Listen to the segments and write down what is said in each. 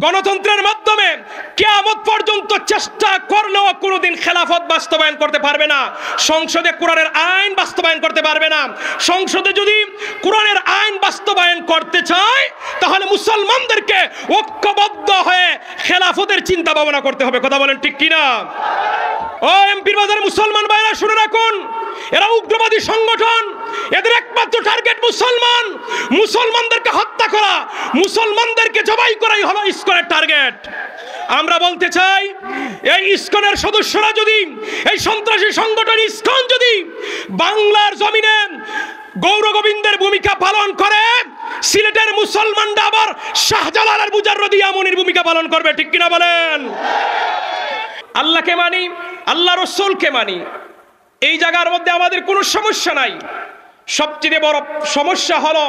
গণতন্ত্রের মাধ্যমে কিয়ামত পর্যন্ত চেষ্টা করলেও কোনোদিন খেলাফত বাস্তবায়ন করতে পারবে না। সংসদে কোরআনের আইন বাস্তবায়ন করতে পারবে না। সংসদে যদি কোরআনের আইন বাস্তবায়ন করতে চায় তাহলে মুসলমানদেরকে ঐক্যবদ্ধ হয়ে খেলাফতের চিন্তা ভাবনা করতে হবে। কথা বলেন ঠিক কিনা? ও এমপির বাজারে মুসলমান ভাইরা শুনে রাখুন, এরা উগ্রবাদী সংগঠন, এদের একমাত্র টার্গেট মুসলমান। মুসলমানদেরকে হত্যা করা, মুসলমানদেরকে জবাই করাই হলো ইসকনের টার্গেট। আমরা বলতে চাই, এই ইসকনের সদস্যরা যদি, এই সন্ত্রাসী সংগঠন ইসকন যদি বাংলার জমিনে গৌর গোবিন্দের ভূমিকা পালন করে, সিলেটের মুসলমানরা আবার শাহজালাল আর মুজাররদি আমনির ভূমিকা পালন করবে। ঠিক কিনা বলেন? আল্লাহকে মানি, আল্লাহ রসুলকে মানি, এই জায়গার মধ্যে আমাদের কোনো সমস্যা নাই। সবচেয়ে বড় সমস্যা হলো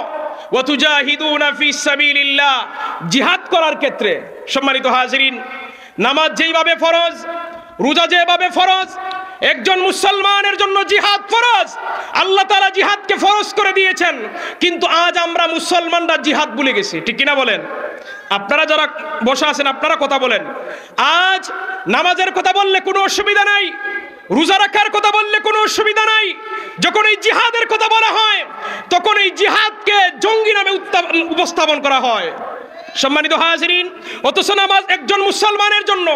ওয়াতুজাহিদুনা ফি সাবিলিল্লাহ, জিহাদ করার ক্ষেত্রে। সম্মানিত হাজিরিন, নামাজ যেইভাবে ফরজ, রোজা যেভাবে ফরজ, একজন মুসলমানের জন্য জিহাদ ফরজ। আল্লাহ তাআলা জিহাদকে ফরজ করে দিয়েছেন, কিন্তু আজ আমরা মুসলমানরা জিহাদ ভুলে গেছি। ঠিক কিনা বলেন? আপনারা যারা বসে আছেন আপনারা কথা বলেন। আজ নামাজের কথা বললে কোনো অসুবিধা নাই, রোজা রাখার কথা বললে কোনো অসুবিধা নাই। যখন এই জিহাদের কথা বলা হয় তখন এই জিহাদকে জঙ্গি নামে উপস্থাপন করা হয়। সম্মানিত হাজিরিন, অথচ নামাজ একজন মুসলমানের জন্য,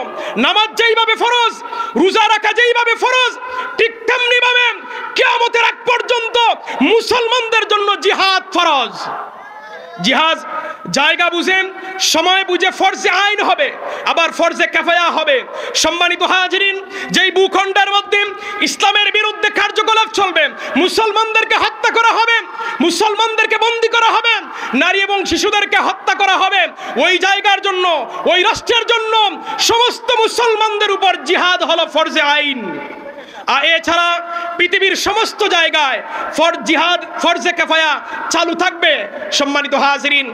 নামাজ যেইভাবে ফরজ, রোজা রাখা যেইভাবে ফরজ, ঠিক তেমনি ভাবে কিয়ামতের আগ পর্যন্ত মুসলমানদের জন্য জিহাদ ফরজ। জিহাদ জায়গা বুঝে, সময় বুঝে ফরজে আইন হবে, আবার ফরজে কিফায়া হবে। সম্মানিত হাজিরিন, যেই ভূখণ্ডের মধ্যে ইসলামের বিরুদ্ধে কার্যকলাপ চলবে, মুসলমানদেরকে হত্যা করা হবে, মুসলমানদেরকে বন্দী করা হবে, নারী এবং শিশুদেরকে হত্যা করা হবে, ওই জায়গার জন্য, ওই রাষ্ট্রের জন্য সমস্ত মুসলমানদের উপর জিহাদ হলো ফরজে আইন। আর এছাড়া পৃথিবীর সমস্ত জায়গায় জিহাদ ফরজে কিফায়া চালু থাকবে। সম্মানিত হাজিরিন,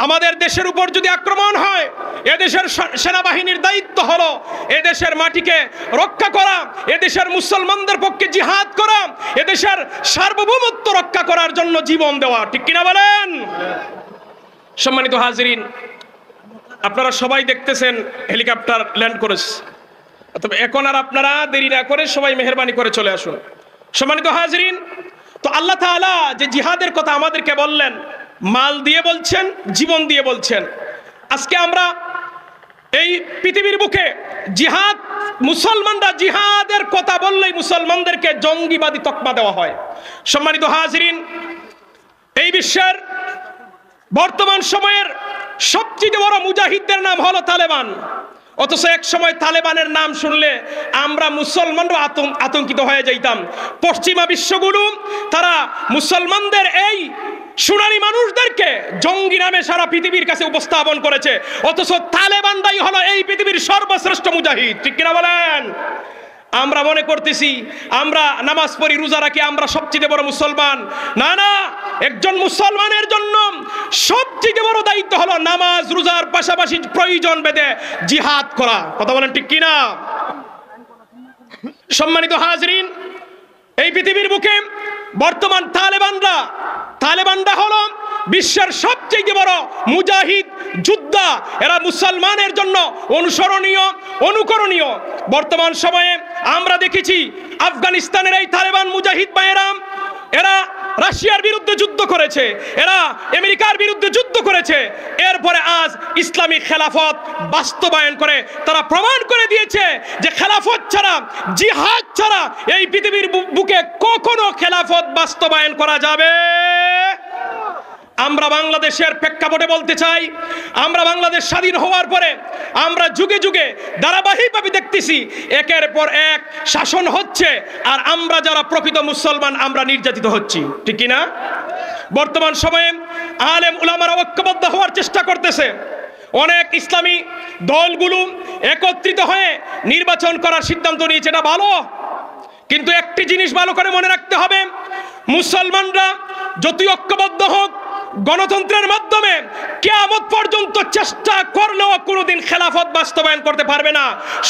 আমাদের দেশের উপর যদি আক্রমণ হয়, এদেশের সেনাবাহিনীর দায়িত্ব হলো এদেশের মাটিকে রক্ষা করা, এদেশের মুসলমানদের পক্ষে জিহাদ করা, এদেশের সার্বভৌমত্ব রক্ষা করার জন্য জীবন দেওয়া। ঠিক কিনা বলেন? সম্মানিত হাজিরিন, আপনারা সবাই দেখতেছেন হেলিকপ্টার ল্যান্ড করেছে, তবে এখন আর আপনারা দেরি না করে সবাই মেহেরবানি করে চলে আসুন। সম্মানিত হাজিরিন, তো আল্লাহ তাআলা যে জিহাদের কথা আমাদেরকে বললেন, মাল দিয়ে বলছেন, জীবন দিয়ে বলছেন। আজকে আমরা এই পৃথিবীর বুকে জিহাদ, মুসলমানরা জিহাদের কথা বললেই মুসলমানদেরকে জঙ্গিবাদী তকমা দেওয়া হয়। সম্মানিত হাজিরিন, এই বিশ্বের বর্তমান সময়ের সবচেয়ে বড় মুজাহিদদের নাম হলো তালেবান। অথচ এক সময় তালেবানের নাম শুনলে আমরা মুসলমানরা আতঙ্কিত হয়ে যাইতাম। পশ্চিমা বিশ্বগুলো তারা মুসলমানদের এই সুনানি মানুষদেরকে জঙ্গি নামে সারা পৃথিবীর কাছে উপস্থাপন করেছে, অথচ তালেবানরাই হলো এই পৃথিবীর সর্বশ্রেষ্ঠ মুজাহিদ। ঠিক কিনা বলেন? আমরা মনে করতেছি আমরা নামাজ পড়ি, রোজা রাখি, আমরা সবচেয়ে বড় মুসলমান। না না, একজন মুসলমানের জন্য সবচেয়ে বড় দায়িত্ব হলো নামাজ রোজার পাশাপাশি প্রয়োজন ভেদে জিহাদ করা। কথা বলেন ঠিক কিনা? সম্মানিত হাজিরিন, এই পৃথিবীর বুকে বর্তমান তালেবানরা হলো বিশ্বের সবচেয়ে বড় মুজাহিদ যোদ্ধা। এরা মুসলমানের জন্য অনুসরণীয়, অনুকরণীয়। বর্তমান সময়ে আমরা দেখেছি আফগানিস্তানের এই তালেবান মুজাহিদ ভাইয়েরা, এরা রাশিয়ার বিরুদ্ধে যুদ্ধ করেছে, এরা আমেরিকার বিরুদ্ধে যুদ্ধ করেছে। এরপরে আজ ইসলামিক খেলাফত বাস্তবায়ন করে তারা প্রমাণ করে দিয়েছে যে খেলাফত ছাড়া, জিহাদ ছাড়া এই পৃথিবীর বুকে কখনো খেলাফত বাস্তবায়ন করা যাবে। আমরা বাংলাদেশের প্রেক্ষাপটে বলতে চাই, আমরা বাংলাদেশ স্বাধীন হওয়ার পরে আমরা যুগে যুগে ধারাবাহিকভাবে দেখতেছি একের পর এক শাসন হচ্ছে, আর আমরা যারা প্রকৃত মুসলমান আমরা নির্যাতিত হচ্ছি। ঠিক কিনা? বর্তমান সময়ে আলেম উলামারা ঐক্যবদ্ধ হওয়ার চেষ্টা করতেছে। অনেক ইসলামী দলগুলো একত্রিত হয়ে নির্বাচন করার সিদ্ধান্ত নিয়েছে, এটা ভালো। কিন্তু একটি জিনিস ভালো করে মনে রাখতে হবে, মুসলমানরা যতই ঐক্যবদ্ধ হোক, গণতন্ত্রের মাধ্যমে কিয়ামত পর্যন্ত চেষ্টা করলেও কোনোদিন খেলাফত বাস্তবায়ন করতে পারবে না।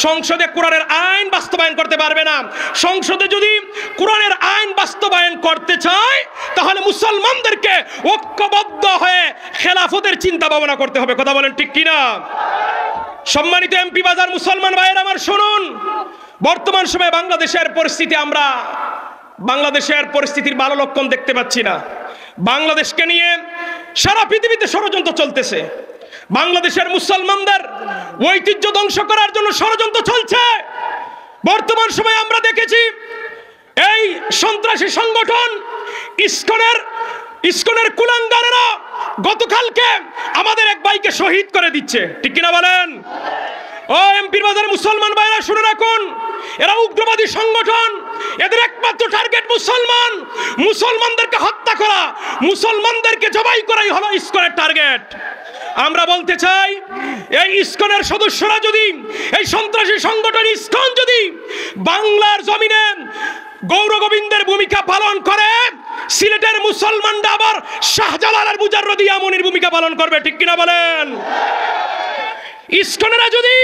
সংসদে কোরআনের আইন বাস্তবায়ন করতে পারবে না। সংসদে যদি কোরআনের আইন বাস্তবায়ন করতে চায় তাহলে মুসলমানদেরকে ঐক্যবদ্ধ হয়ে খেলাফতের চিন্তা ভাবনা করতে হবে। কথা বলেন ঠিক কিনা? সম্মানিত এমপি বাজার মুসলমান ভাইয়ের আমার শুনুন, বর্তমান সময়ে বাংলাদেশের পরিস্থিতির ভালো লক্ষণ দেখতে পাচ্ছি না। বাংলাদেশকে নিয়ে সারা পৃথিবীতে ষড়যন্ত্র চলতেছে। বাংলাদেশের মুসলমানদের ঐতিহ্য ধ্বংস করার জন্য ষড়যন্ত্র চলছে। বর্তমান সময়ে আমরা দেখেছি এই সন্ত্রাসী সংগঠন ইসকনের কুলাঙ্গারেরা গতকালকে আমাদের এক ভাইকে শহীদ করে দিচ্ছে। ঠিক কিনা বলেন? ও এমপির বাজার মুসলমান ভাইরা শুনে রাখুন, এরা উগ্রবাদী সংগঠন। এদের একমাত্র টার্গেট মুসলমানদেরকে হত্যা করা, মুসলমানদেরকে জবাই করাই হলো ইসকনের টার্গেট। আমরা বলতে চাই, এই ইসকনের সদস্যরা যদি, এই সন্ত্রাসী সংগঠন ইসকন যদি বাংলার জমিনে গৌর গোবিন্দের ভূমিকা পালন করে, সিলেটের মুসলমানরা আবার শাহজালাল মুজাররদি ইয়ামনির ভূমিকা পালন করবে। ঠিক কিনা বলেন? ইসকনেরা যদি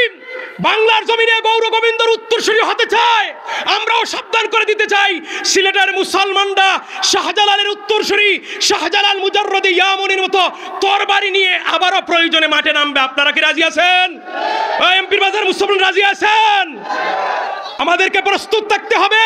বাংলার জমিনে গৌর গোবিন্দর উত্তরসূরি হতে চায়, আমরাও সাবধান করে দিতে চাই, সিলেটের মুসলমানরা শাহজালালের উত্তরসূরি শাহজালাল মুজাররদি ইয়ামনির মতো তরবারি নিয়ে আবারও প্রয়োজনে মাঠে নামবে। আপনারা কি রাজি আছেন? এমপির বাজার মুসলমান রাজি আছেন? আমাদেরকে প্রস্তুত থাকতে হবে।